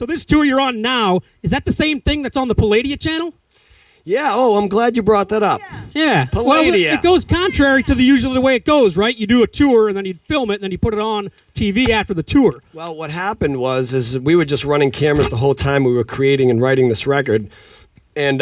So this tour you're on now, is that the same thing that's on the Palladia channel? Yeah, oh, I'm glad you brought that up. Yeah. Palladia. Well, it goes contrary to usually the way it goes, right? You do a tour, and then you film it, and then you put it on TV after the tour. Well, what happened is we were just running cameras the whole time we were creating and writing this record. And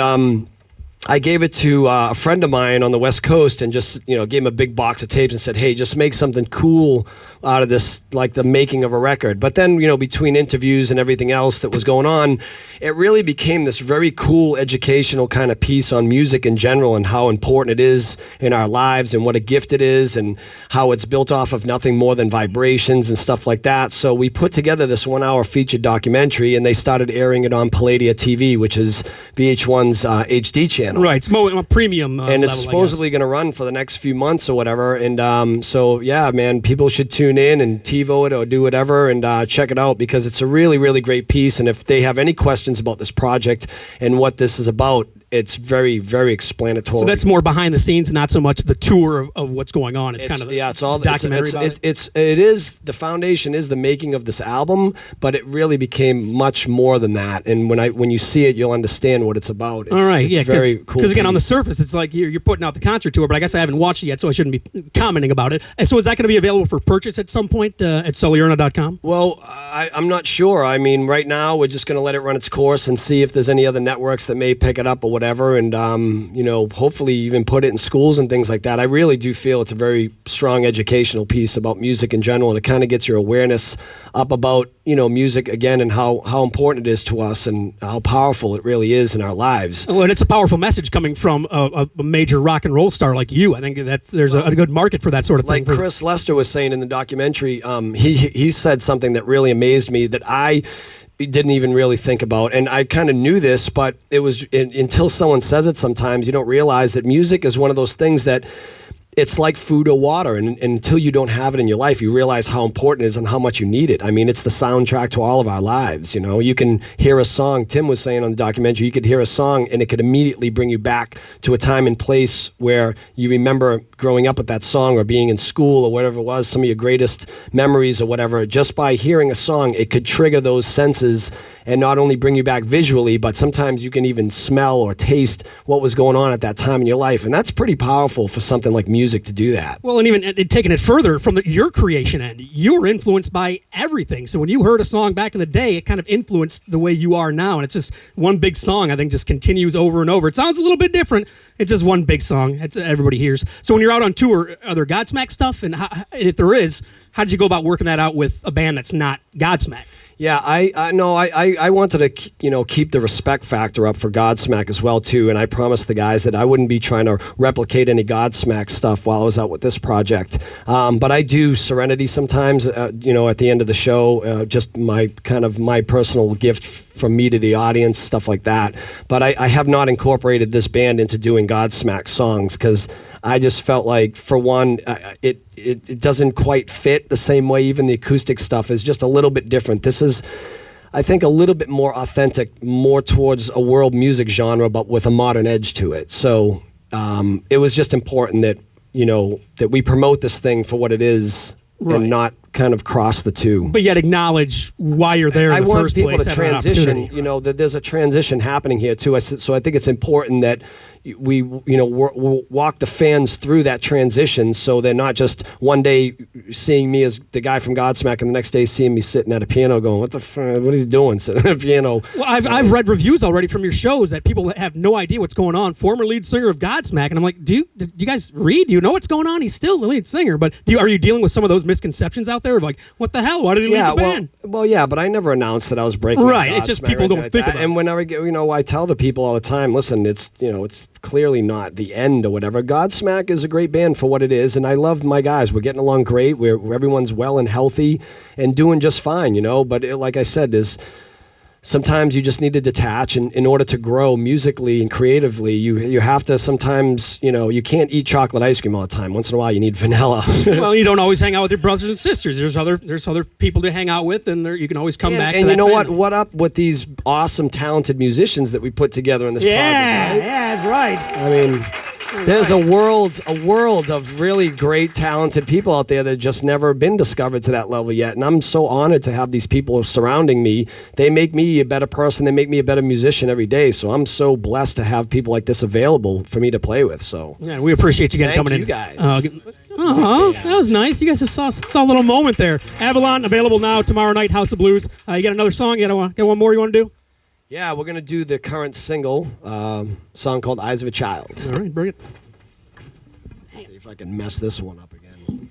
I gave it to a friend of mine on the West Coast and just, gave him a big box of tapes and said, hey, just make something cool out of this, like the making of a record. But then, between interviews and everything else that was going on, it really became this very cool educational kind of piece on music in general and how important it is in our lives and what a gift it is and how it's built off of nothing more than vibrations and stuff like that. So we put together this 1-hour featured documentary and they started airing it on Palladia TV, which is VH1's HD channel. Right, it's more a premium and it's level, supposedly going to run for the next few months or whatever. And so, yeah, man, people should tune in and TiVo it or do whatever and check it out because it's a really, really great piece. And if they have any questions about this project and what this is about, it's very, very explanatory. So that's more behind the scenes, not so much the tour of what's going on. It's kind of it's all documentary about it. It is the foundation is the making of this album, but it really became much more than that. And when you see it, you'll understand what it's about. It's, all right, it's very cool. Because again, on the surface, it's like you're putting out the concert tour, but I guess I haven't watched it yet, so I shouldn't be commenting about it. And so is that going to be available for purchase at some point at SullyErna.com? Well, I'm not sure. I mean, right now we're just going to let it run its course and see if there's any other networks that may pick it up or whatever, and hopefully even put it in schools and things like that. I really do feel it's a very strong educational piece about music in general, and it kind of gets your awareness up about music again and how important it is to us and how powerful it really is in our lives. Well, and it's a powerful message coming from a major rock and roll star like you. I think there's a good market for that sort of thing. Like Chris Lester was saying in the documentary, he said something that really amazed me that I didn't even really think about, and I kind of knew this, but it was until someone says it sometimes you don't realize that music is one of those things that it's like food or water, and until you don't have it in your life, you realize how important it is and how much you need it. I mean, it's the soundtrack to all of our lives. You can hear a song. Tim was saying on the documentary, you could hear a song and it could immediately bring you back to a time and place where you remember growing up with that song or being in school or whatever it was, some of your greatest memories or whatever. Just by hearing a song, it could trigger those senses and not only bring you back visually, but sometimes you can even smell or taste what was going on at that time in your life. And that's pretty powerful for something like music to do that. Well, and even taking it further from your creation end, you were influenced by everything. So when you heard a song back in the day, it kind of influenced the way you are now. And it's just one big song, I think, just continues over and over. It sounds a little bit different. It's just one big song. It's everybody hears. So when you're out on tour, are there Godsmack stuff? And if there is, how did you go about working that out with a band that's not Godsmack? Yeah, I wanted to keep the respect factor up for Godsmack as well too, and I promised the guys that I wouldn't be trying to replicate any Godsmack stuff while I was out with this project. But I do Serenity sometimes, at the end of the show, just my personal gift from me to the audience, stuff like that. But I have not incorporated this band into doing Godsmack songs because I just felt like, for one, it doesn't quite fit the same way. Even the acoustic stuff is just a little bit different. This is, I think, a little bit more authentic, more towards a world music genre, but with a modern edge to it. So it was just important that that we promote this thing for what it is. Right. And not kind of cross the two. But yet agnowledge why you're there in the first place. I want people to transition, that there's a transition happening here too. So I think it's important that we walk the fans through that transition so they're not just one day seeing me as the guy from Godsmack and the next day seeing me sitting at a piano going, what are you doing sitting at a piano? Well, I've read reviews already from your shows that people have no idea what's going on. Former lead singer of Godsmack, and I'm like, do you guys read? Do you know what's going on? He's still the lead singer, but are you dealing with some of those misconceptions out there? Like, what the hell? Why did he leave the band? Well, yeah, but I never announced that I was breaking. Right, it's just people don't think about it. And whenever I tell the people all the time, listen, it's clearly not the end or whatever. Godsmack is a great band for what it is, and I love my guys. We're getting along great. Everyone's well and healthy and doing just fine, But like I said, sometimes you just need to detach, and in order to grow musically and creatively, you have to sometimes, you can't eat chocolate ice cream all the time. Once in a while, you need vanilla. Well, you don't always hang out with your brothers and sisters. There's other people to hang out with, and you can always come back to that. And you know family. what up with these awesome, talented musicians that we put together in this project, right? Yeah, that's right. I mean, There's a world of really great, talented people out there that just never been discovered to that level yet. And I'm so honored to have these people surrounding me. They make me a better person. They make me a better musician every day. So I'm so blessed to have people like this available for me to play with. So yeah, we appreciate you again coming in. Thank you guys. That was nice. You guys just saw a little moment there. Avalon available now tomorrow night. House of Blues. You got another song? You got one more you want to do? Yeah, we're gonna do the current single song called "Eyes of a Child." All right, bring it. See if I can mess this one up again.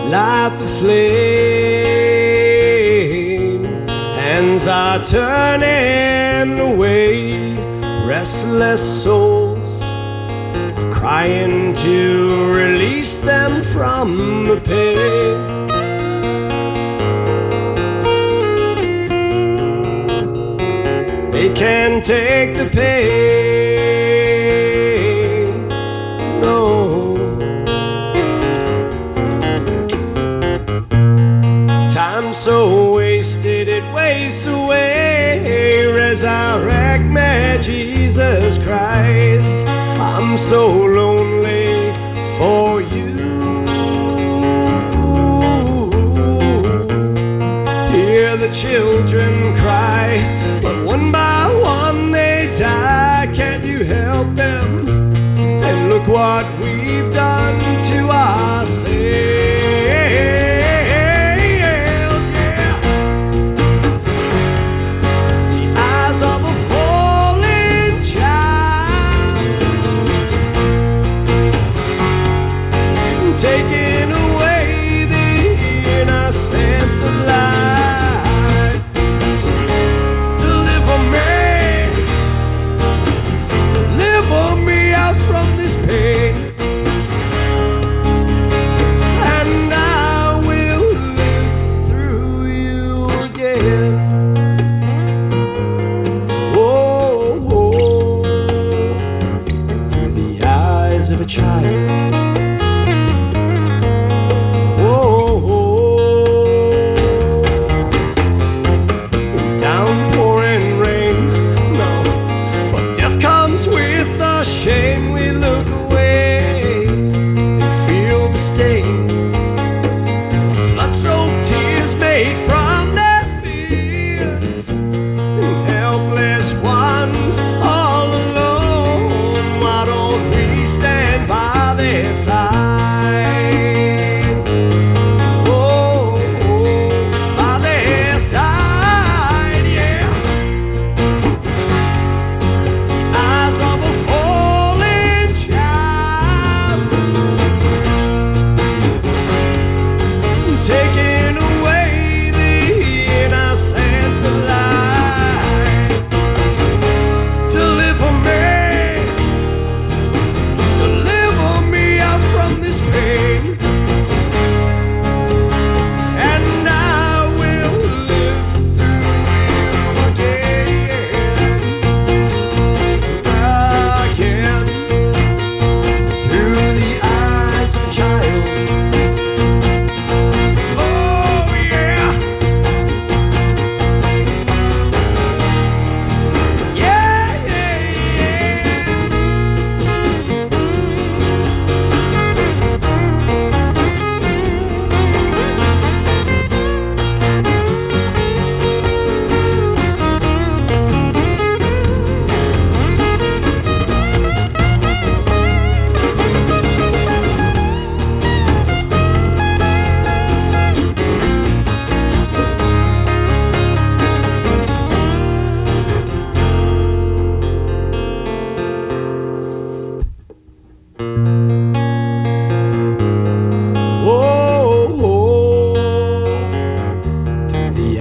Light the flame, hands are turning away, restless souls are crying to release them from the pain. They can't take the pain, no. Time so wasted, it wastes away. Resurrect me, Jesus Christ. I'm so lonely for you. Hear the children cry, but one by one they die. Can't you help them? And look what we've done to ourselves. Taking away the innocence of life. Deliver me out from this pain, and I will live through you again. Oh, through the eyes of a child. Shame, we look away and feel the stains, blood-soaked tears made from their fears, and helpless ones all alone. Why don't we stand by their side? Oh, by their side, yeah. Eyes of a taking away the innocence of life. Deliver me out from this pain, and I will live through you again, through the eyes of a child.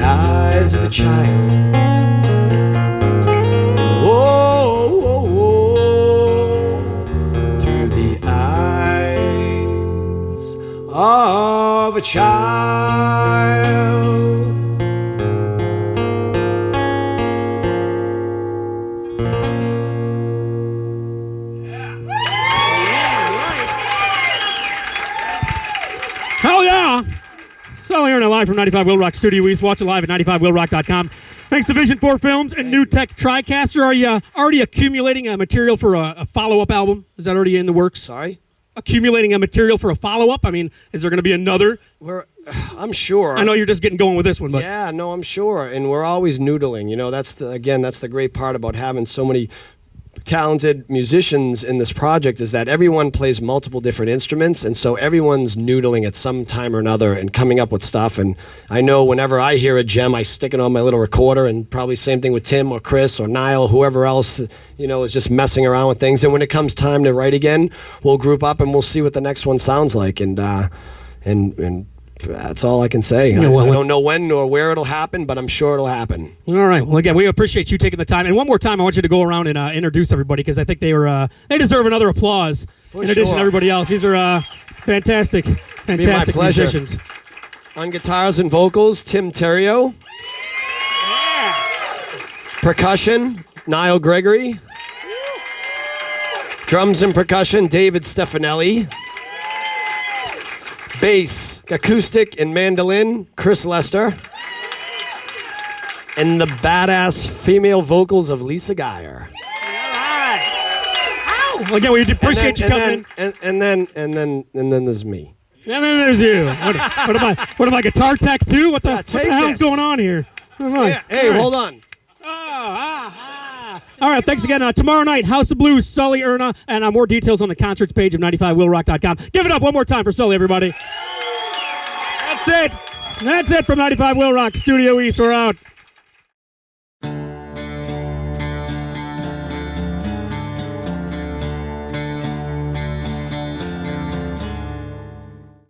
Eyes of a child. Through the eyes of a child. live from 95 Will Rock Studio East. Watch it live at 95willrock.com. Thanks to Vision 4 Films and New Tech TriCaster. Are you already accumulating material for a follow-up album? Is that already in the works? Sorry? Accumulating a material for a follow-up? I mean, is there going to be another? I'm sure. I know you're just getting going with this one, but yeah, no, I'm sure. And we're always noodling. You know, that's the great part about having so many talented musicians in this project is that everyone plays multiple different instruments, and so everyone's noodling at some time or another and coming up with stuff. And I know whenever I hear a gem, I stick it on my little recorder, and probably same thing with Tim or Chris or Niall, whoever else, you know, is just messing around with things. And when it comes time to write again, we'll group up and we'll see what the next one sounds like. And that's all I can say. Yeah, well, I don't know when or where it'll happen, but I'm sure it'll happen. All right. Well, again, we appreciate you taking the time. And one more time, I want you to go around and introduce everybody, because I think they deserve another applause in addition to everybody else. These are fantastic musicians. On guitars and vocals, Tim Terrio. Yeah. Percussion, Niall Gregory. Drums and percussion, David Stefanelli. Bass, acoustic, and mandolin, Chris Lester. And the badass female vocals of Lisa Geyer. All right. Well, again, we appreciate you coming in. And then there's me. And then there's you. What am I, guitar tech too? What the hell's going on here? Hey, hold on. All right, thanks again. Tomorrow night, House of Blues, Sully Erna, and more details on the concerts page of 95willrock.com. Give it up one more time for Sully, everybody. That's it. That's it from 95 Will Rock Studio East. We're out.